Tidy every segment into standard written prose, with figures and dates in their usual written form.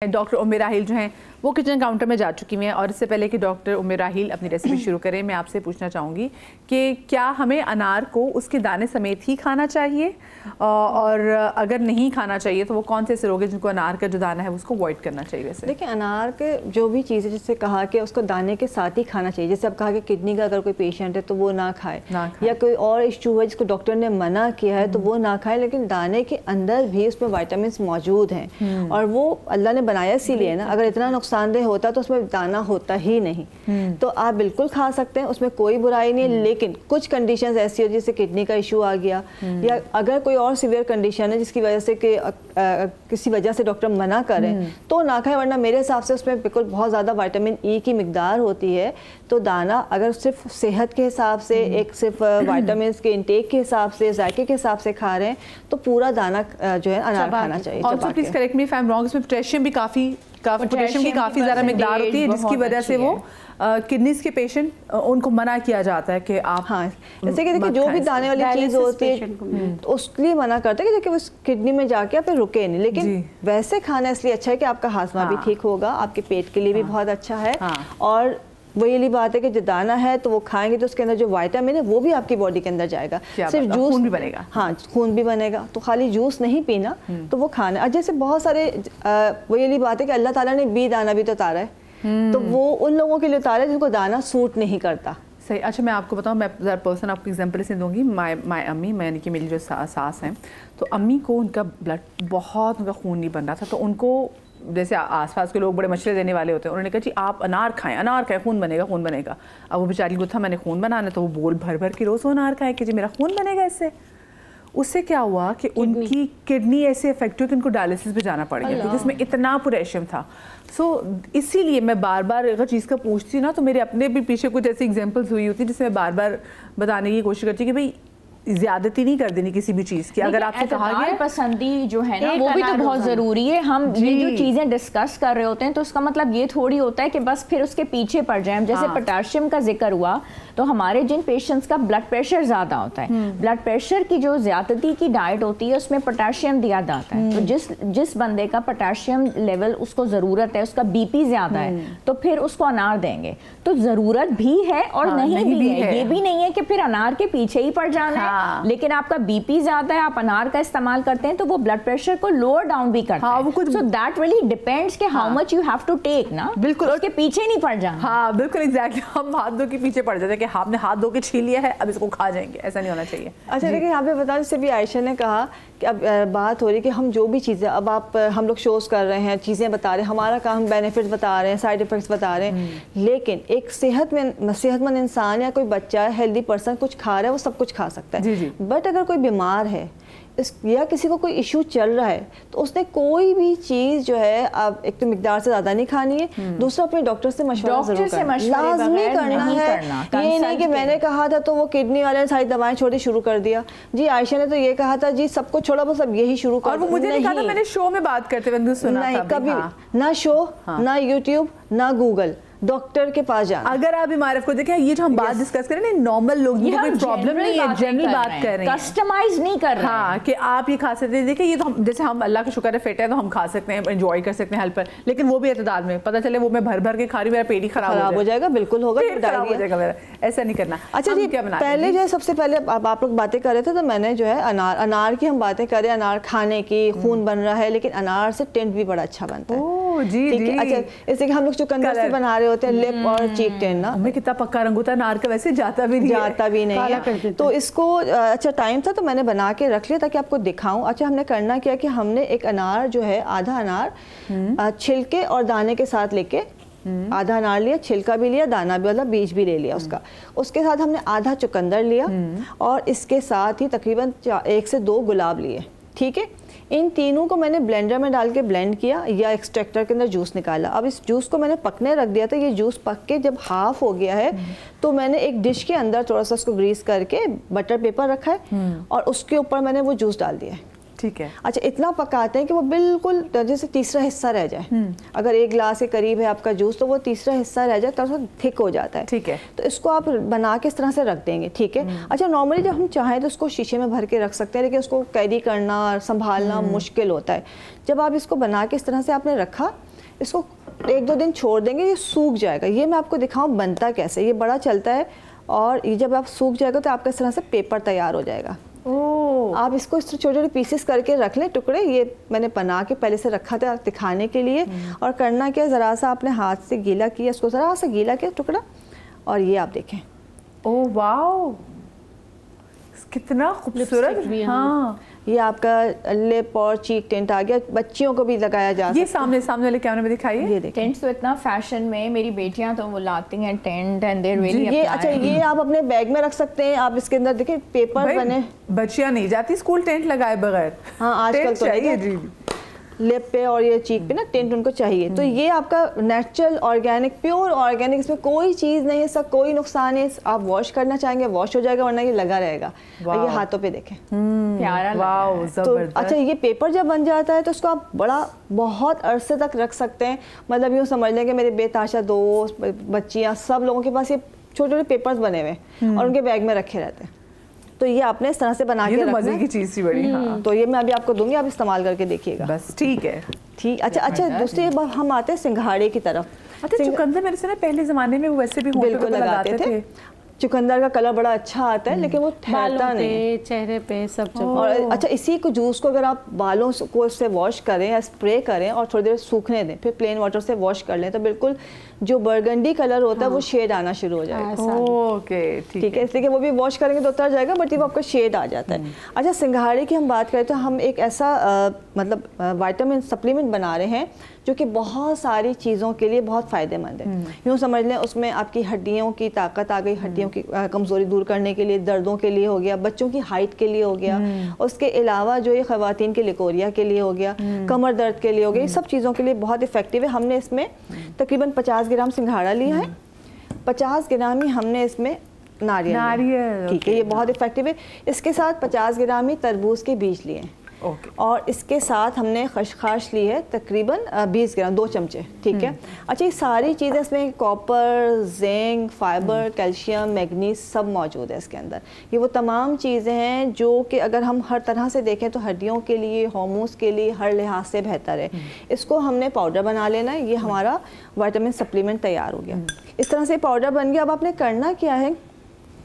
Doctor ام راحیل جو ہیں وہ کچن کاؤنٹر میں جا چکی ہیں، اور اس سے پہلے کہ ڈاکٹر ام راحیل اپنی ریسیپی شروع کریں، میں آپ سے پوچھنا چاہوں گی کہ کیا ہمیں انار کو اس کے دانے سمیت ہی کھانا چاہیے، اور اگر نہیں کھانا چاہیے تو وہ کون سے ایسے لوگ ہیں جن کو انار کا جو دانہ ہے اس کو اوائڈ کرنا چاہیے؟ ویسے دیکھیں، انار کے جو بھی چیز ہے جس سے کہا کہ اس کو دانے کے ساتھ ہی کھانا چاہیے، جیسے اب کہا کہ کڈنی کا اگر کوئی پیشنٹ ہے تو وہ نہ کھائے، یا کوئی اور ایشو ہے جس کو ڈاکٹر نے منع کیا ہے تو وہ نہ کھائے، لیکن دانے کے اندر بھی اس میں وائٹامنس موجود ہیں، اور وہ اللہ نے بنایا اسی لیے نا، اگر اتنا نقصان دہ ہوتا تو اس میں دانہ ہوتا ہی نہیں، تو آپ بالکل کھا سکتے ہیں، اس میں کوئی برائی نہیں ہے، لیکن کچھ کنڈیشنز ایسی ہو جیسے کڈنی کا ایشو آ گیا، یا اگر کوئی اور سیویئر کنڈیشن ہے جس کی وجہ سے کہ کسی وجہ سے ڈاکٹر منع کریں تو نہ کھائیں، ورنہ میرے حساب سے اس میں بالکل بہت زیادہ وائٹامن ای کی مقدار ہوتی ہے، تو دانہ اگر صرف صحت کے حساب سے، ایک صرف وائٹامنس کے انٹیک کے حساب سے، ذائقے کے حساب سے کھا رہے ہیں تو پورا دانہ جو ہے انار کھانا چاہیے۔ Also please correct me if I am wrong, اس میں پوٹیشیم بھی کافی زیادہ مقدار ہوتی ہے جس کی وجہ سے وہ کڈنیز کے پیشنٹ ان کو منع کیا جاتا ہے کہ آپ جیسے کہ دیکھیں جو بھی دانے والی چیز ہوتی ہے اس لیے منع کرتے ہیں کہ اس کڈنی میں جا کے پھر رکے نہیں، لیکن ویسے کھانا اس لیے اچھا ہے کہ آپ کا ہاضمہ بھی ٹھیک ہوگا، آپ کے پیٹ کے لیے بھی بہت اچھا ہے، اور وہی بات ہے کہ جو دانہ ہے تو وہ کھائیں گے تو اس کے اندر جو وائٹامن ہے وہ بھی آپ کی باڈی کے اندر جائے گا، صرف جوس بھی بنے گا، ہاں خون بھی بنے گا، تو خالی جوس نہیں پینا تو وہ کھانا۔ اور جیسے بہت سارے وہی بات ہے کہ اللہ تعالیٰ نے بی دانہ بھی تو اتارا ہے، تو وہ ان لوگوں کے لیے اتارا ہے جن کو دانہ سوٹ نہیں کرتا۔ صحیح۔ اچھا، میں آپ کو بتاؤں، میں پرسن آپ کو ایگزامپل سے دوں گی، مائی امی، یعنی کہ میری جو ساس ہیں، تو امی کو ان کا بلڈ بہت، ان کا خون نہیں بن رہا تھا، تو ان کو جیسے آس پاس کے لوگ بڑے مشورے دینے والے ہوتے ہیں، انہوں نے کہا جی آپ انار کھائیں، خون بنے گا۔ اب وہ بیچاری کو تھا میں نے خون بنانا، تو وہ بول بھر بھر کے روز وہ انار کھائے کہ جی میرا خون بنے گا اس سے کیا ہوا کہ ان کی کڈنی ایسے افیکٹ ہوئی کہ ان کو ڈائلسس پہ جانا پڑ گیا کیونکہ اس میں اتنا پوٹیشیم تھا۔ سو اسی لیے میں بار بار اگر چیز کا پوچھتی نا تو میرے اپنے بھی پیچھے کچھ ایسی ایگزامپلس ہوئی ہوتی جس میں بار بار بتانے کی کوشش کرتی کہ بھائی زیادتی نہیں کر دینی کسی بھی چیز کی، اگر آپ سے کہا گیا پسندی جو ہے نا وہ بھی تو بہت ضروری ہے۔ ہم یہ جو چیزیں ڈسکس کر رہے ہوتے ہیں تو اس کا مطلب یہ تھوڑی ہوتا ہے کہ بس پھر اس کے پیچھے پڑ جائیں۔ جیسے پوٹاشیم کا ذکر ہوا تو ہمارے جن پیشنٹس کا بلڈ پریشر زیادہ ہوتا ہے، بلڈ پریشر کی جو زیادتی کی ڈائٹ ہوتی ہے اس میں پوٹاشیم دیا جاتا ہے، تو جس بندے کا پوٹاشیم لیول اس کو ضرورت ہے، اس کا بی پی زیادہ ہے تو پھر اس کو انار دیں گے، تو ضرورت بھی ہے اور نہیں بھی ہے، یہ بھی نہیں ہے کہ پھر انار کے پیچھے ہی پڑ جانا ہے، لیکن آپ کا بی پی زیادہ ہے، آپ انار کا استعمال کرتے ہیں تو وہ بلڈ پریشر کو لوور ڈاؤن بھی کرتا ہے۔ سو دیٹ ریلی ڈیپینڈس کہ how much you have to take نا، بالکل اس کے پیچھے نہیں پڑ جانا۔ ہاں بالکل ایگزیکٹلی، ہم ہاتھ دھو کے پیچھے پڑ جاتے ہیں کہ آپ نے ہاتھ دھو کے چھین لیا ہے اب اس کو کھا جائیں گے، ایسا نہیں ہونا چاہیے۔ اچھا دیکھیں، یہاں پہ بتا جیسے بھی عائشہ نے کہا کہ اب بات ہو رہی کہ ہم جو بھی چیزیں اب ہم لوگ شوز کر رہے ہیں، چیزیں بتا رہے ہیں، ہمارا کام بینیفٹس بتا رہے ہیں، سائڈ افیکٹس بتا رہے ہیں، لیکن ایک صحت مند انسان یا کوئی بچہ ہیلدی پرسن کچھ کھا رہا ہے وہ سب کچھ کھا سکتا ہے، بٹ اگر کوئی بیمار ہے یا کسی کو کوئی ایشو چل رہا ہے تو اس نے کوئی بھی چیز جو ہے اب ایک تو مقدار سے زیادہ نہیں کھانی ہے، دوسرا اپنے ڈاکٹر سے مشورہ ضرور کرنا، لازمی کرنا ہے۔ یہ نہیں کہ میں نے کہا تھا تو وہ کڈنی والے نے ساری دوائیں چھوڑی شروع کر دیا، جی عائشہ نے تو یہ کہا تھا جی سب کو چھوڑا بس اب یہی شروع کر، اور وہ مجھے نہیں کہا تھا، میں نے شو میں بات کرتے ہوئے سنا تھا، نہیں کبھی نہ شو نہ یوٹیوب نہ گوگل، ڈاکٹر کے پاس جانا۔ اگر آپ بیمار کو دیکھیں، یہ جو ہم بات ڈسکس کر رہے ہیں نارمل لوگ، یہ کوئی پرابلم نہیں ہے، جنرل بات کر رہے ہیں، کسٹمائز نہیں کر رہے ہیں، ہاں کہ آپ یہ کھا سکتے ہیں۔ دیکھیں یہ تو جیسے ہم اللہ کا شکر ہے فٹ ہے تو ہم کھا سکتے ہیں، انجوائے کر سکتے ہیں ہیلپ پر، لیکن وہ بھی اعتدال میں، پتہ چلے وہ میں بھر بھر کے کھا رہی ہوں میرا پیٹ ہی خراب ہو جائے گا، بالکل ہوگا، خراب ہو جائے گا میرا، ایسا نہیں کرنا۔ اچھا جی، پہلے جو ہے سب سے پہلے آپ لوگ باتیں کر رہے تھے تو میں نے جو ہے انار کی ہم باتیں کر رہے ہیں، انار کھانے کی، خون بن رہا ہے، لیکن انار سے ٹینٹ بھی بڑا اچھا بنتا ہے۔ جی جی، اچھا اس کہ ہم لوگ چکندر سے بنا رہے ہوتے ہیں لپ اور چیک ٹینٹ نا، ہمیں کتنا پکا رنگ ہوتا ہے انار کا، ویسے جاتا بھی نہیں ہے، تو اس کو اچھا ٹائم تھا تو میں نے بنا کے رکھ لیا تاکہ آپ کو دکھاؤں۔ اچھا ہم نے کرنا کیا کہ ہم نے ایک انار جو ہے آدھا انار چھلکے اور دانے کے ساتھ لے کے، آدھا انار لیا، چھلکا بھی لیا، دانہ بھی مطلب بیج بھی لے لیا اس کا، اس کے ساتھ ہم نے آدھا چکندر لیا اور اس کے ساتھ ہی تقریباً 1 سے 2 گلاب لیے، ٹھیک ہے۔ ان تینوں کو میں نے بلینڈر میں ڈال کے بلینڈ کیا یا ایکسٹریکٹر کے اندر جوس نکالا۔ اب اس جوس کو میں نے پکنے رکھ دیا تھا، یہ جوس پک کے جب ہاف ہو گیا ہے تو میں نے ایک ڈش کے اندر تھوڑا سا اس کو گریس کر کے بٹر پیپر رکھا ہے اور اس کے اوپر میں نے وہ جوس ڈال دیا ہے، ٹھیک ہے۔ اچھا اتنا پکاتے ہیں کہ وہ بالکل جیسے تیسرا حصہ رہ جائے، اگر 1 گلاس کے قریب ہے آپ کا جوس تو وہ تیسرا حصہ رہ جائے، تھوڑا سا تھک ہو جاتا ہے، ٹھیک ہے۔ تو اس کو آپ بنا کے اس طرح سے رکھ دیں گے، ٹھیک ہے۔ اچھا نارملی جب ہم چاہیں تو اس کو شیشے میں بھر کے رکھ سکتے ہیں، لیکن اس کو کیری کرنا سنبھالنا مشکل ہوتا ہے۔ جب آپ اس کو بنا کے اس طرح سے آپ نے رکھا इसको 1-2 दिन छोड़ देंगे, ये सूख जाएगा। ये मैं आपको दिखाऊं बनता कैसे, ये बड़ा चलता है और ये जब आप सूख जाएगा तो आपका इस तरह से पेपर तैयार हो जाएगा। आप इसको इस तरह छोटे छोटे पीसेस करके रख लें, टुकड़े। ये मैंने बना के पहले से रखा था दिखाने के लिए। और करना क्या, ज़रा सा आपने हाथ से गीला किया, इसको ज़रा सा गीला किया टुकड़ा, और ये आप देखें। ओह वाओ, कितना खूबसूरत। हाँ, ये आपका लिप और चीक टेंट आ गया, बच्चियों को भी लगाया जा सकता है। ये सामने वाले कैमरे में दिखाइए। ये देखिए, टेंट्स तो इतना फैशन में, मेरी बेटियां तो वो लाती हैं टेंट एंड दे रियली ये अच्छा, ये आप अपने बैग में रख सकते हैं। आप इसके अंदर देखिए पेपर बने। बच्चियां नहीं जाती स्कूल टेंट लगाए बगैर। हाँ, आजकल तो चाहिए लिप पे और ये चीक पे ना टेंट उनको चाहिए। तो ये आपका नेचुरल ऑर्गेनिक, प्योर ऑर्गेनिक, इसमें कोई चीज़ नहीं है, इसका कोई नुकसान नहीं। आप वॉश करना चाहेंगे वॉश हो जाएगा, वरना ये लगा रहेगा। ये हाथों पे देखें, प्यारा वाओ, जबरदस्त। तो अच्छा, ये पेपर जब बन जाता है तो इसको आप बहुत अरसे तक रख सकते हैं। मतलब यूँ समझ लें कि मेरे बेताशा दोस्त, बच्चियाँ, सब लोगों के पास ये छोटे छोटे पेपर्स बने हुए और उनके बैग में रखे रहते हैं। तो ये आपने इस तरह से बना के रखना है। मजे की चीज़ थी बड़ी। हाँ। तो ये मैं अभी आपको दूंगी, आप इस्तेमाल करके देखिएगा। बस ठीक है, ठीक। अच्छा, दूसरी हम आते हैं सिंघाड़े की तरफ। अच्छा, चुकंदर मेरे से ना पहले ज़माने में वो वैसे भी बिल्कुल लगाते थे। चुकंदर का कलर बड़ा अच्छा आता है, लेकिन वो ठहरता नहीं, चेहरे पे सब जगह। और अच्छा, इसी को जूस को अगर आप बालों को इससे वॉश करें या स्प्रे करें और थोड़ी देर सूखने दें, फिर प्लेन वाटर से वॉश कर लें, तो बिल्कुल जो बर्गंडी कलर होता है वो शेड आना शुरू हो जाएगा। ओके, ठीक है। इसलिए कि वो भी वॉश करेंगे तो उतर जाएगा, बट ये आपका शेड आ जाता है। अच्छा, सिंघाड़े की हम बात करें तो हम एक ऐसा मतलब विटामिन सप्लीमेंट बना रहे हैं जो कि बहुत सारी चीज़ों के लिए बहुत फ़ायदेमंद है। यूँ समझ लें, उसमें आपकी हड्डियों की ताकत आ गई, हड्डियों की कमज़ोरी दूर करने के लिए, दर्दों के लिए हो गया, बच्चों की हाइट के लिए हो गया, उसके अलावा जो ये ख़वातीन के लिकोरिया के लिए हो गया, कमर दर्द के लिए हो गया, ये सब चीज़ों के लिए बहुत इफ़ेक्टिव है। हमने इसमें तकरीबन 50 ग्राम सिंघाड़ा लिया है, 50 ग्राम ही हमने इसमें नारियल, ठीक है, ये बहुत इफ़ेक्टिव है। इसके साथ 50 ग्राम ही तरबूज के बीज लिए हैं। और इसके साथ हमने खसखस ली है तकरीबन 20 ग्राम, 2 चमचे, ठीक है। अच्छा, ये सारी चीज़ें इसमें copper, zinc, fibre, calcium, manganese सब मौजूद है इसके अंदर। ये वो तमाम चीज़ें हैं जो कि अगर हम हर तरह से देखें तो हड्डियों के लिए, हार्मोन्स के लिए हर लिहाज से बेहतर है। इसको हमने पाउडर बना लेना है। ये हमारा विटामिन सप्लीमेंट तैयार हो गया। इस तरह से पाउडर बन गया। अब आपने करना क्या है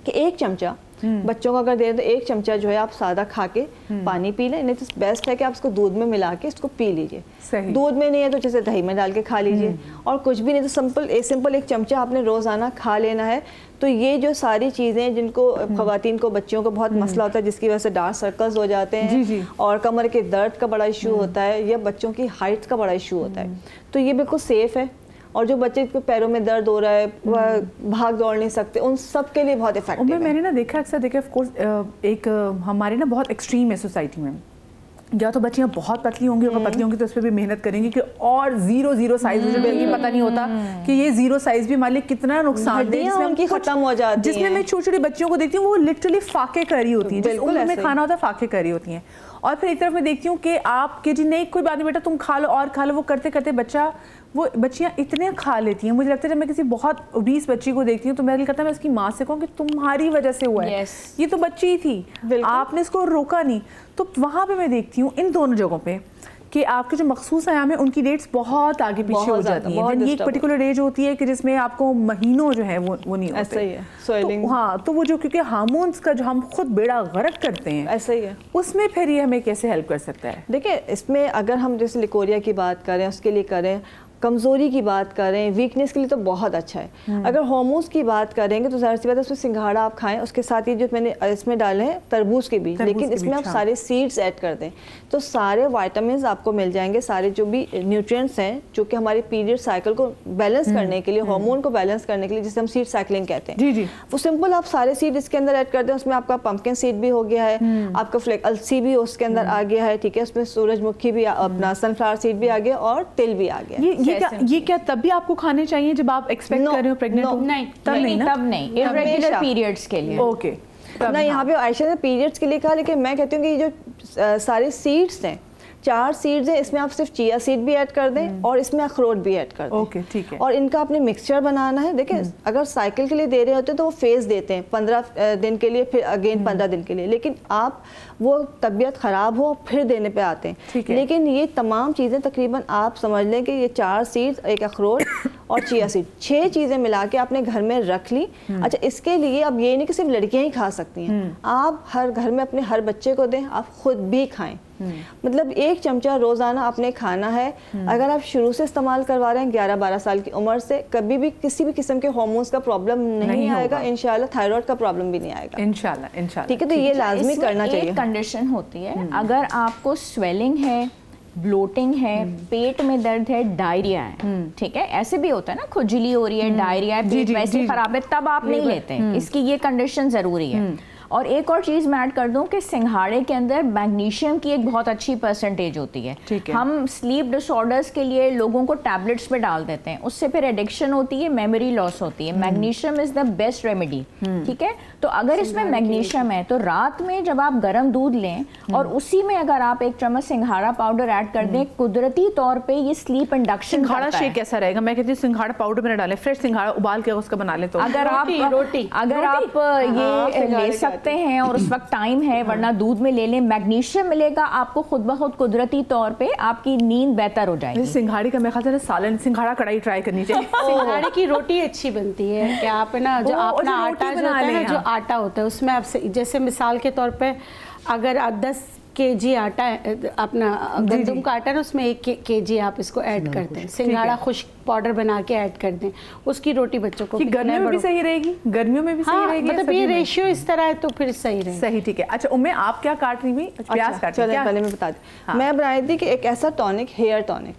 कि 1 चमचा बच्चों को अगर दे तो 1 चमचा जो है आप सादा खा के पानी पी लें, नहीं तो बेस्ट है कि आप इसको दूध में मिला के इसको पी लीजिए। दूध में नहीं है तो जैसे दही में डाल के खा लीजिए, और कुछ भी नहीं तो सिंपल 1 चमचा आपने रोज़ाना खा लेना है। तो ये जो सारी चीज़ें जिनको ख़वातीन को, बच्चियों को बहुत मसला होता है, जिसकी वजह से डार्क सर्कल्स हो जाते हैं और कमर के दर्द का बड़ा इशू होता है, या बच्चों की हाइट का बड़ा इशू होता है, तो ये बिल्कुल सेफ़ है। और जो बच्चे के पैरों में दर्द हो रहा है, वह भाग दौड़ नहीं सकते, उन सब के लिए बहुत इफेक्टिव है। मैंने ना देखा, अक्सर देखा, ऑफ कोर्स एक हमारे ना बहुत एक्सट्रीम है सोसाइटी में, या तो बच्चियाँ बहुत पतली होंगी, अगर पतली होंगी तो उस पर भी मेहनत करेंगी कि और 0 साइज, मुझे ये पता नहीं होता कि ये 0 साइज भी हमारे लिए कितना नुकसान है, उनकी खत्म हो जाती है। जिसमें मैं छोटी छोटी बच्चियों को देखती हूँ, वो लिटरली फाके कर रही होती है, जिस उम्र में खाना होता है फाके कर रही होती हैं। और फिर एक तरफ मैं देखती हूँ कि आपके जी नहीं, कोई बात नहीं बेटा, तुम खा लो और खा लो, वो करते करते वो बच्चियाँ इतने खा लेती हैं। मुझे लगता है जब मैं किसी बहुत ओबीस बच्ची को देखती हूँ तो मैं दिल करता है मैं इसकी माँ से कहूँ कि तुम्हारी वजह से हुआ है, ये तो बच्ची ही थी, आपने इसको रोका नहीं। तो वहाँ पे मैं देखती हूँ इन दोनों जगहों पे कि आपके जो मखसूस आयाम है उनकी डेट्स बहुत आगे पीछे हो जाती हैं। ये एक पर्टिकुलर एज होती है कि जिसमें आपको महीनों जो है वो नहीं होते। ऐसा ही है, तो हाँ, तो वो जो क्योंकि हार्मोन्स का जो हम खुद बेड़ा गर्क करते हैं, ऐसा ही है, उसमें फिर ये हमें कैसे हेल्प कर सकता है? देखिए, इसमें अगर हम जैसे लिकोरिया की बात करें, उसके लिए करें, कमज़ोरी की बात करें, वीकनेस के लिए तो बहुत अच्छा है। अगर हार्मोन्स की बात करेंगे तो ज़ाहिर सी बात है उसमें सिंघाड़ा आप खाएं, उसके साथ ही जो मैंने इसमें डाले हैं तरबूज के बीज, लेकिन इसमें आप सारे सीड्स ऐड कर दें तो सारे विटामिन्स आपको मिल जाएंगे, सारे जो भी न्यूट्रिएंट्स हैं जो कि हमारे पीरियड साइकिल को बैलेंस करने के लिए, हार्मोन को बैलेंस करने के लिए, जिसे हम सीड साइकिलिंग कहते हैं, जी, वो सिंपल आप सारे सीड इसके अंदर ऐड कर दें। उसमें आपका पंपकिन सीड भी हो गया है, आपका फ्लेक अलसी भी उसके अंदर आ गया है, ठीक है, उसमें सूरजमुखी भी, अपना सनफ्लावर सीड भी आ गया और तिल भी आ गया। ये क्या तब भी आपको खाने चाहिए जब आप एक्सपेक्ट कर रहे हो प्रेग्नेंट हो? नहीं, तब नहीं, इरेगुलर पीरियड्स के लिए। ओके, ना यहाँ पे आयशा ने पीरियड्स के लिए कहा, लेकिन मैं कहती हूँ कि ये जो सारे सीड्स हैं, 4 सीड्स हैं, इसमें आप सिर्फ चिया सीड भी ऐड कर दें और इसमें अखरोट भी ऐड कर दें। ओके, ठीक है। और इनका आपने मिक्सचर बनाना है। देखिए अगर साइकिल के लिए दे रहे होते हैं तो वो फेज देते हैं 15 दिन के लिए, फिर अगेन 15 दिन के लिए, लेकिन आप वो तबीयत ख़राब हो फिर देने पे आते हैं। लेकिन ये तमाम चीज़ें तकरीबन आप समझ लें कि ये 4 सीड्स, एक अखरोट और चिया सीड, 6 चीज़ें मिला के आपने घर में रख ली। अच्छा, इसके लिए अब ये नहीं कि सिर्फ लड़कियां ही खा सकती हैं, आप हर घर में अपने हर बच्चे को दें, आप खुद भी खाएं। मतलब 1 चमचा रोज़ाना आपने खाना है। अगर आप शुरू से इस्तेमाल करवा रहे हैं 11-12 साल की उम्र से, कभी भी किसी भी किस्म के हार्मोन्स का प्रॉब्लम नहीं आएगा इंशाल्लाह, थायराइड का प्रॉब्लम भी नहीं आएगा इंशाल्लाह। ठीक है, तो ये लाजमी करना चाहिए। एक कंडीशन होती है, अगर आपको स्वेलिंग है, ब्लोटिंग है, पेट में दर्द है, डायरिया है, ठीक है, ऐसे भी होता है ना, खुजली हो रही है, डायरिया है, पेट वैसे खराब है, तब आप नहीं लेते हैं। इसकी ये कंडीशन ज़रूरी है। और एक और चीज़ मैं ऐड कर दूं कि सिंघाड़े के अंदर मैग्नीशियम की एक बहुत अच्छी परसेंटेज होती है। हम स्लीप डिसऑर्डर्स के लिए लोगों को टैबलेट्स पे डाल देते हैं, उससे फिर एडिक्शन होती है, मेमोरी लॉस होती है। Magnesium is the best remedy, ठीक है। तो अगर इसमें मैग्नीशियम है तो रात में जब आप गर्म दूध लें और उसी में अगर आप 1 चम्मच सिंघाड़ा पाउडर ऐड कर दें, कुदरती तौर पे ये स्लीप इंडक्शन। सिंघाड़ा शेक कैसा रहेगा? मैं कहती हूँ सिंघाड़ा पाउडर में डालें, फ्रेश सिंघाड़ा उबाल के उसका बना लें। तो अगर आप ये ले सकते हैं और उस वक्त टाइम है, वरना दूध में ले लें, मैग्नीशियम मिलेगा आपको खुद ब खुद कुदरती तौर पे, आपकी नींद बेहतर हो जाएगी। सिंघाड़ी का मैं ख्याल से सालन सिंघाड़ा कढ़ाई ट्राई करनी चाहिए। सिंघाड़े की रोटी अच्छी बनती है कि आप ना जो अपना आटा जो होता है ना, जो आटा होता है उसमें आप जैसे मिसाल के तौर पे अगर 10 kg आटा अपना गंदम का आटा ना, उसमें 1 kg आप इसको ऐड करते हैं, सिंघाड़ा खुश्क पाउडर बना के ऐड कर दें, उसकी रोटी बच्चों को गर्मियों में भी सही रहेगी, गर्मियों में भी सही रहेगी। मतलब ये रेशियो इस तरह है तो फिर सही रहेगा। सही, ठीक है। अच्छा उम्मे, आप क्या काट रही हुई? प्याज काट रही हैं? पहले मैं बता दूं, मैं बनाई थी कि एक ऐसा टॉनिक, हेयर टॉनिक,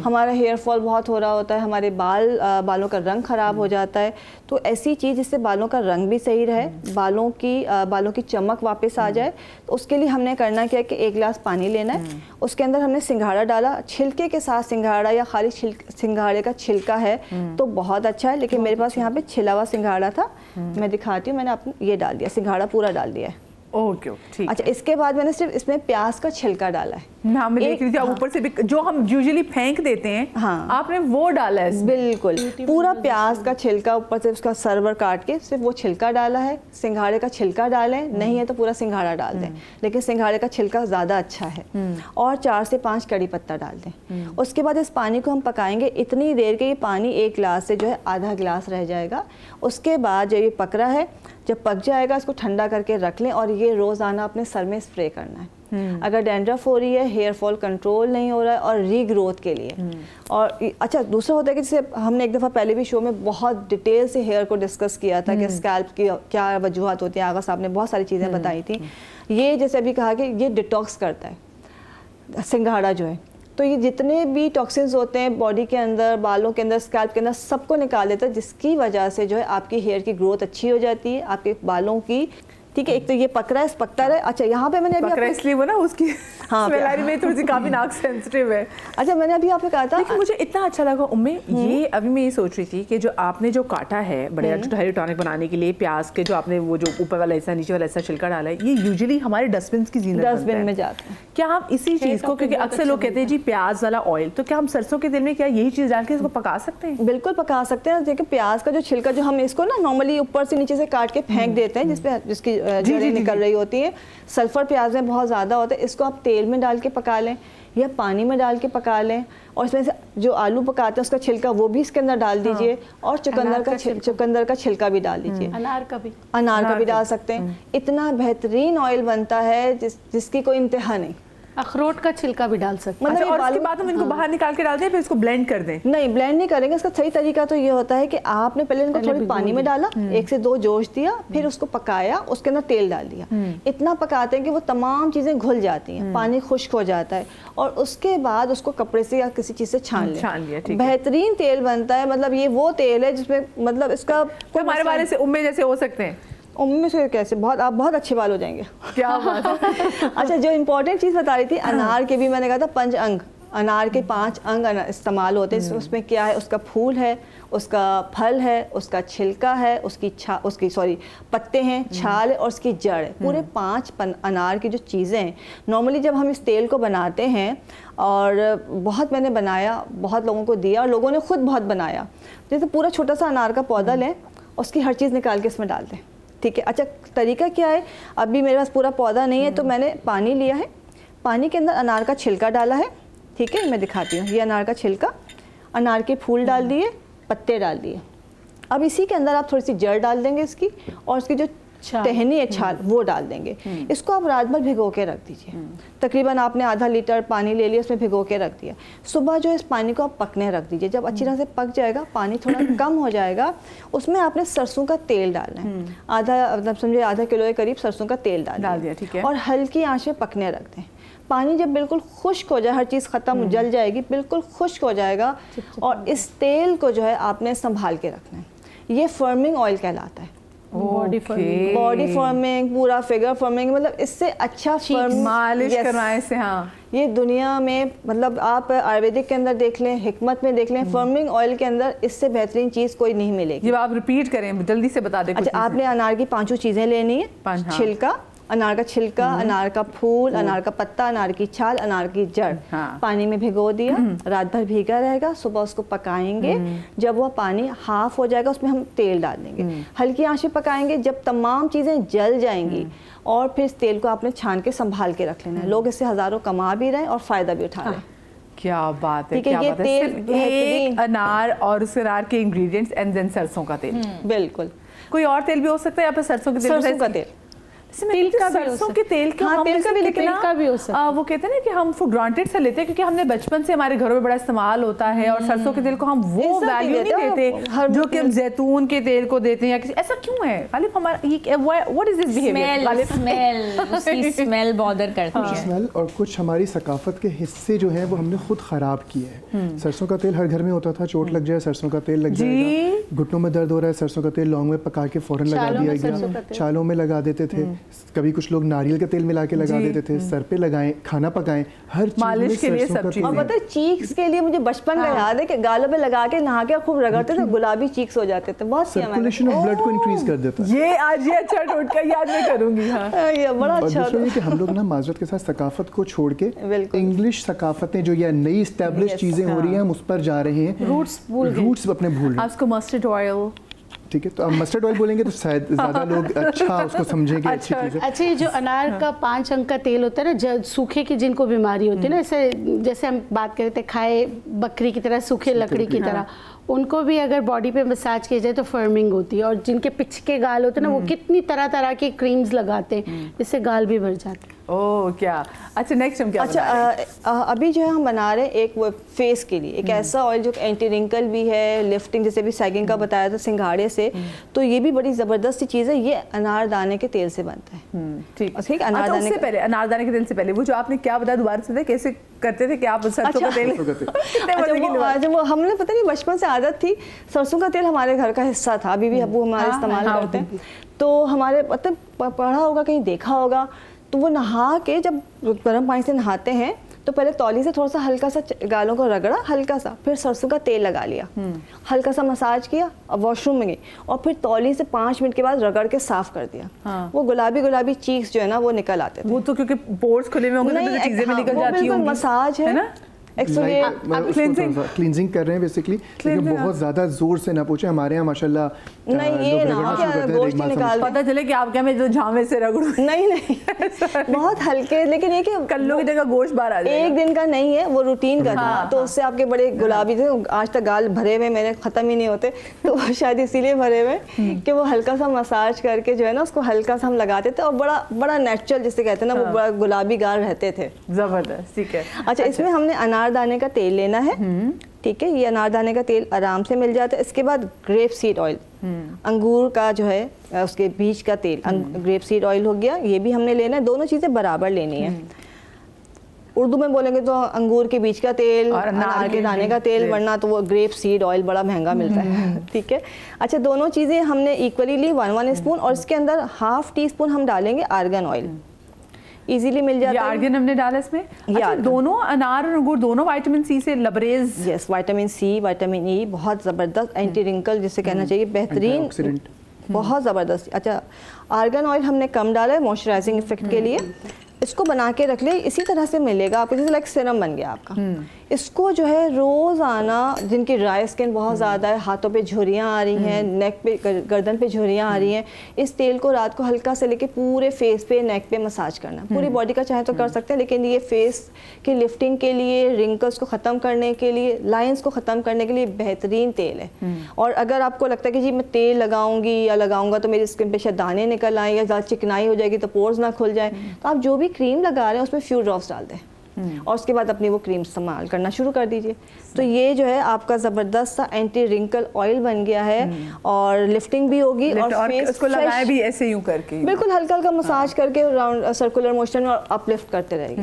हमारा हेयर फॉल बहुत हो रहा होता है, हमारे बालों का रंग खराब हो जाता है, तो ऐसी चीज़ जिससे बालों का रंग भी सही रहे, बालों की चमक वापस आ जाए, तो उसके लिए हमने करना क्या कि 1 गिलास पानी लेना है, उसके अंदर हमने सिंघाड़ा डाला, छिलके के साथ सिंघाड़ा या खाली सिंघाड़े का छिलका है तो बहुत अच्छा है, लेकिन मेरे पास यहाँ पे छिला हुआ सिंघाड़ा था, मैं दिखाती हूँ, मैंने आपको ये डाल दिया, सिंघाड़ा पूरा डाल दिया है। ओके, ठीक। अच्छा, इसके बाद मैंने सिर्फ इसमें प्याज का छिलका डाला है। मैं देख रही थी आप ऊपर से भी जो हम यूजुअली फेंक देते हैं, हाँ, आपने वो डाला है। बिल्कुल, पूरा प्याज का छिलका, ऊपर से उसका सर्वर काट के सिर्फ वो छिलका डाला है। सिंघाड़े का छिलका डालें, नहीं है तो पूरा सिंघाड़ा डाल दें, लेकिन सिंघाड़े का छिलका ज़्यादा अच्छा है। और 4 से 5 कड़ी पत्ता डाल दें। उसके बाद इस पानी को हम पकाएंगे इतनी देर के ये पानी 1 गिलास से जो है आधा गिलास रह जाएगा। उसके बाद जब ये पक रहा है, जब पक जाएगा इसको ठंडा करके रख लें और ये रोज़ाना अपने सर में स्प्रे करना है। अगर डैंड्रफ हो रही है, हेयर फॉल कंट्रोल नहीं हो रहा है और रीग्रोथ के लिए। और अच्छा, दूसरा होता है कि जैसे हमने एक दफ़ा पहले भी शो में बहुत डिटेल से हेयर को डिस्कस किया था कि स्कैल्प की क्या वजूहत होती है, आगा साहब ने बहुत सारी चीज़ें बताई थी। ये जैसे अभी कहा कि ये डिटॉक्स करता है सिंघाड़ा जो है, तो ये जितने भी टॉक्सिन्स होते हैं बॉडी के अंदर, बालों के अंदर, स्कैल्प के अंदर, सबको निकाल देता है, जिसकी वजह से जो है आपकी हेयर की ग्रोथ अच्छी हो जाती है, आपके बालों की। ठीक है, एक तो ये पकड़ा है, पकता रहे। अच्छा, यहाँ पे मैंने अभी इसलिए वो ना उसकी स्मेल में थोड़ी सी काफी नाक सेंसिटिव है। अच्छा, मैंने अभी आपको कहा था, लेकिन मुझे इतना अच्छा लगा उम्मे, ये अभी मैं ये सोच रही थी कि जो आपने जो काटा है बड़े हेयर टॉनिक बनाने के लिए, प्याज के जो आपने वो जो ऊपर वाला हिस्सा नीचे वाला हिस्सा छिलका डाला है, ये यूजुअली हमारे डस्टबिन की जीनत डस्टबिन में जाता है। क्या हम इसी चीज़ को, क्योंकि अक्सर लोग कहते हैं जी प्याज वाला ऑयल, तो क्या हम सरसों के तेल में क्या यही चीज़ डाल के इसको पका सकते हैं? बिल्कुल पका सकते हैं। देखिए प्याज का जो छिलका, जो हम इसको ना नॉर्मली ऊपर से नीचे से काट के फेंक देते हैं, जिसकी जड़ें निकल रही होती है, सल्फर प्याज में बहुत ज़्यादा होता है। इसको आप तेल में डाल के पका लें या पानी में डाल के पका लें, और इसमें से जो आलू पकाते हैं उसका छिलका वो भी इसके अंदर डाल दीजिए, और चुकंदर का छिलका भी डाल दीजिए, अनार का भी डाल सकते हैं। इतना बेहतरीन ऑयल बनता है जिसकी कोई इंतहा नहीं। अखरोट का छिलका भी डाल सकते हैं। मतलब और उसके बाद हम इनको बाहर निकाल के डालते हैं, फिर इसको ब्लेंड कर दें? नहीं, ब्लेंड नहीं करेंगे। इसका सही तरीका तो ये होता है कि आपने पहले इनको थोड़ी पानी में डाला, 1 से 2 जोश दिया, फिर उसको पकाया, उसके अंदर तेल डाल दिया। इतना पकाते हैं कि वो तमाम चीज़ें घुल जाती हैं, पानी खुश्क हो जाता है, और उसके बाद उसको कपड़े से या किसी चीज़ से छान लिया। बेहतरीन तेल बनता है। मतलब ये वो तेल है जिसमें मतलब इसका हमारे वाले से उम्मे जैसे हो सकते हैं। उम्मी से कैसे आप बहुत अच्छे बाल हो जाएंगे। क्या बात है। अच्छा, जो इम्पोर्टेंट चीज़ बता रही थी, अनार के भी मैंने कहा था 5 अंग انار کے 5 انگ استعمال ہوتے ہیں. اس میں کیا ہے, اس کا پھول ہے, اس کا پھل ہے, اس کا چھلکا ہے, اس کی پتے ہیں, چھال ہے اور اس کی جڑ ہے. پورے 5 انار کی جو چیزیں ہیں. نارملی جب ہم اس تیل کو بناتے ہیں, اور بہت میں نے بنایا, بہت لوگوں کو دیا اور لوگوں نے خود بہت بنایا. جیسے پورا چھوٹا سا انار کا پودا لیں, اس کی ہر چیز نکال کے اس میں ڈال دیں, ٹھیک ہے. اچھا طریقہ کیا ہے, ابھی میرے پاس پورا پودا نہیں ہے تو میں نے پانی لیا ہے, پانی کے اندر انار کا چھلکا ڈالا ہے, ٹھیک ہے, میں دکھاتی ہوں. یہ انار کا چھلکا, انار کے پھول ڈال دیے, پتے ڈال دیے. اب اسی کے اندر آپ تھوڑی سی جڑ ڈال دیں گے اس کی, اور اس کی جو ٹہنی ہے چھال وہ ڈال دیں گے. اس کو آپ رات بھر بھگو کے رکھ دیجئے. تقریباً آپ نے آدھا لیٹر پانی لے لیا, اس میں بھگو کے رکھ دیا. صبح جو اس پانی کو آپ پکنے رکھ دیجئے. جب اچھی طرح سے پک جائے گا, پانی تھوڑا کم ہو جائے گا, اس میں آپ نے سرسوں کا تیل ڈالنا ہے. مطلب سمجھے آدھا کلو کے قریب سرسوں کا تیل ڈال دیا, ٹھیک ہے, اور ہلکی آنچ میں پکنے رکھ دیں. پانی جب بالکل خشک ہو جائے, ہر چیز ختم جل جائے گی, بالکل خشک ہو جائے گا, اور اس تیل کو جو ہے آپ نے سنبھال کے رکھنا ہے. یہ فرمنگ آئل کہلاتا ہے. باڈی فارمنگ, پورا فگر فارمنگ, مطلب اس سے اچھا مالش کروانے سے. ہاں, یہ دنیا میں مطلب آپ آیوریدک کے اندر دیکھ لیں, حکمت میں دیکھ لیں, فرمنگ آئل کے اندر اس سے بہترین چیز کوئی نہیں ملے گی. جب آپ ریپیٹ کریں جلدی سے بتا دیں. اچھا, آپ نے انار کی 5 چیزیں لینی ہے. چھلکا, انار کا چھلکا, انار کا پھول, انار کا پتا, انار کی چھال, انار کی جڑ. پانی میں بھگو دیا, رات بھر بھیگا رہے گا, صبح اس کو پکائیں گے. جب وہ پانی ہاف ہو جائے گا, اس میں ہم تیل ڈال دیں گے, ہلکی آنچ پہ پکائیں گے. جب تمام چیزیں جل جائیں گی, اور پھر اس تیل کو آپ نے چھان کے سنبھال کے رکھ لینا ہے. لوگ اس سے ہزاروں کما بھی رہے ہیں اور فائدہ بھی اٹھا رہے ہیں. کیا بات ہے, کیا بات ہے. ایک انار اور اس انار کے انگریڈینٹس اینڈ دین سرسوں کا تیل. بالکل. کوئی اور تیل بھی ہو سکتا ہے یا پھر سرسوں کے تیل؟ سرسوں کا تیل. سرسوں کے تیل کا بھی ہو سکتا ہے. وہ کہتے ہیں نا کہ ہم فور گرانٹیڈ سے لیتے ہیں, کیونکہ ہم نے بچپن سے ہمارے گھروں میں بڑا استعمال ہوتا ہے, اور سرسوں کے تیل کو ہم وہ ویلیو نہیں دیتے جو کہ ہم زیتون کے تیل کو دیتے ہیں یا کسی. ایسا کیوں ہے غالب؟ ہمارا what is this behaviour? Smell bother کرتی ہے. اسمیل اور کچھ ہماری ثقافت کے حصے جو ہیں وہ ہم نے خود خراب کیے ہیں. سرسوں کا تیل ہر گھر میں ہوتا تھا, چوٹ لگ جائے سرسوں کا تیل لگ جائے گا, گھٹنوں میں درد ہو رہا ہے سرسوں کا تیل لونگ میں پکا کے فوراً لگا دیا گیا, چالوں میں لگا دیتے تھے. کبھی کچھ لوگ ناریل کا تیل ملا کے لگا دیتے تھے, سر پہ لگائیں, کھانا پکائیں, ہر مالش کے لیے سب چیز. اور پتہ ہے چیکس کے لیے مجھے بچپن کا یاد ہے کہ گالوں پہ لگا کے نہا کے خوب رگڑتے تھے, گلابی چیکس ہو جاتے تھے. بہت سرکولیشن آف بلڈ کو انکریز کر دیتا ہے. یہ آج یہ اچھا ٹوٹکا یاد میں کروں گی. ہاں, یہ بڑا اچھا. اور دوسرا یہ کہ ہم لوگ نا معذرت کے ساتھ ثقافت کو چھوڑ کے انگلش ثقافتیں جو یہ نئی اسٹیبلش چیزیں ہو رہی ہیں ہم اس پر جا رہے ہیں, روٹس اپنے بھول رہے ہیں. آپ اس کو مسٹرڈ آئل, ٹھیک ہے, تو آپ مسٹرڈ آئل بولیں گے تو شاید زیادہ لوگ اچھا اس کو سمجھیں گے. اچھی چیز ہے. اچھا, یہ جو انار کا 5 انگ کا تیل ہوتا ہے نا, سوکھے کی جن کو بیماری ہوتی ہے نا, جیسے ہم بات کرتے ہیں کھائے بکری کی طرح, سوکھے لکڑی کی طرح, ان کو بھی اگر باڈی پہ مساج کیا جائے تو فرمنگ ہوتی ہے. اور جن کے پچکے گال ہوتے ہیں نا, وہ کتنی طرح طرح کی کریمز لگاتے ہیں, جس سے گال بھی بھر جاتے ہیں. اوہ کیا اچھا. نیکسٹ ہم کیا اچھا, ابھی جو ہے ہم بنا رہے ہیں ایک فیس کے لیے ایک ایسا آئل جو اینٹی رنکل بھی ہے, لفٹنگ, جیسے بھی سیگنگ کا بتایا تھا سنگھاڑے سے, تو یہ بھی بڑی زبردست چیز ہے. یہ انار دانے کے تیل سے بنتا ہے. ٹھیک. انار دانے کے تیل سے پہلے وہ جو آپ نے کیا بتایا دوبارہ سے, کیسے کرتے تھے کہ آپ سرسوں کا تیل؟ وہ ہم نے پتہ نہیں بچپن سے عادت تھی, سرسوں کا تیل ہمارے گھر کا حصہ تھا, ابھی بھی ابو ہمارے استعمال کرتے ہیں. تو ہمارے مطلب پڑھا ہوگا, کہیں دیکھا ہوگا, تو وہ نہا کے جب گرم پانی سے نہاتے ہیں تو پہلے تولی سے تھوڑا سا ہلکا سا گالوں کو رگڑا, ہلکا سا, پھر سرسوں کا تیل لگا لیا, ہلکا سا مساج کیا, اور واش روم میں گئی, اور پھر تولی سے 5 منٹ کے بعد رگڑ کے صاف کر دیا. وہ گلابی چیکس جو ہے نا وہ نکل آتے تھے. وہ تو کیونکہ پورز کھلے ہوئے ہوں گے تو چیزیں بھی نکل جاتی ہوں گی. مساج ہے نا, کلینزنگ کر رہے ہیں بیسکلی, لیکن بہت زیادہ زور سے نہ پوچھیں. ہمارے یہاں ماشاءاللہ نہیں, یہ نہ گوشت نکال پتہ چلے کہ آپ کیا میں جو جھامے سے رگڑوں. نہیں بہت ہلکے, لیکن یہ کہ کلوں کی جگہ گوشت باہر آ جائے گا. ایک دن کا نہیں ہے, وہ روٹین کا تھا, تو اس سے آپ کے بڑے گلابی تھے, آج تک گال بھرے ہوئے میرے ختم ہی نہیں ہوتے, تو شاید اسی لیے بھرے ہوئے کہ وہ ہلکا سا مساج کر کے جو ہے نا اس کو ہلکا سا ہم لگاتے تھے, اور بڑا نیچرل جسے کہتے ہیں نا, وہ بڑا گلابی گال رہتے تھے. زبردست. ٹھیک ہے. اچھا, اس میں ہم نے انار دانے کا تیل لینا ہے, ٹھیک ہے, یہ انار دانے کا تیل آرام سے مل جاتا ہے. اس کے بعد گریپ سیڈ آئل, انگور کا جو ہے اس کے بیج کا تیل, گریپ سیڈ آئل ہو گیا, یہ بھی ہم نے لینا ہے. دونوں چیزیں برابر لینی ہے. اردو میں بولیں گے تو انگور کے بیج کا تیل, انار کے دانے کا تیل, ورنہ تو وہ گریپ سیڈ آئل بڑا مہنگا ملتا ہے. ٹھیک ہے. اچھا, دونوں چیزیں ہم نے ایکولی لی, 1 اسپون, اور اس کے اندر ½ ٹی اسپون ہم ڈالیں گے آرگن آئل. इजीली मिल जाता है। आर्गन हमने डाला इसमें। अच्छा, दोनों अनार और अंगूर दोनों विटामिन सी से लबरेज। Yes, vitamin C, vitamin E, बहुत ज़बरदस्त एंटी रिंकल जिसे कहना चाहिए, बेहतरीन, बहुत ज़बरदस्त। अच्छा, आर्गन ऑयल हमने कम डाला है मॉइस्चराइजिंग इफेक्ट के लिए। इसको बना के रख ले, इसी तरह से मिलेगा आपको, जैसे लाइक सीरम बन गया आपका। इसको जो है रोज़ाना, जिनकी ड्राई स्किन बहुत ज़्यादा है, हाथों पे झुर्रियाँ आ रही हैं, नेक पे, गर्दन पे झुर्रियाँ आ रही हैं, इस तेल को रात को हल्का से लेके पूरे फेस पे, नेक पे मसाज करना। पूरी बॉडी का चाहे तो कर सकते हैं, लेकिन ये फेस की लिफ्टिंग के लिए, रिंकल्स को ख़त्म करने के लिए, लाइंस को ख़त्म करने के लिए बेहतरीन तेल है। और अगर आपको लगता है कि जी मैं तेल लगाऊंगी या लगाऊंगा तो मेरी स्किन पे शायद दाने निकल आए या ज़्यादा चिकनाई हो जाएगी तो पोर्स ना खुल जाए, तो आप जो भी क्रीम लगा रहे हैं उसमें फ्यू ड्रॉप्स डाल दें और उसके बाद अपनी वो क्रीम इस्तेमाल करना शुरू कर दीजिए। तो ये जो है आपका ज़बरदस्त सा एंटी रिंकल ऑयल बन गया है और लिफ्टिंग भी होगी और फेस उसको लगाए भी ऐसे यूं करके, बिल्कुल हल्का हल्का मसाज करके राउंड सर्कुलर मोशन में अपलिफ्ट करते रहेगी।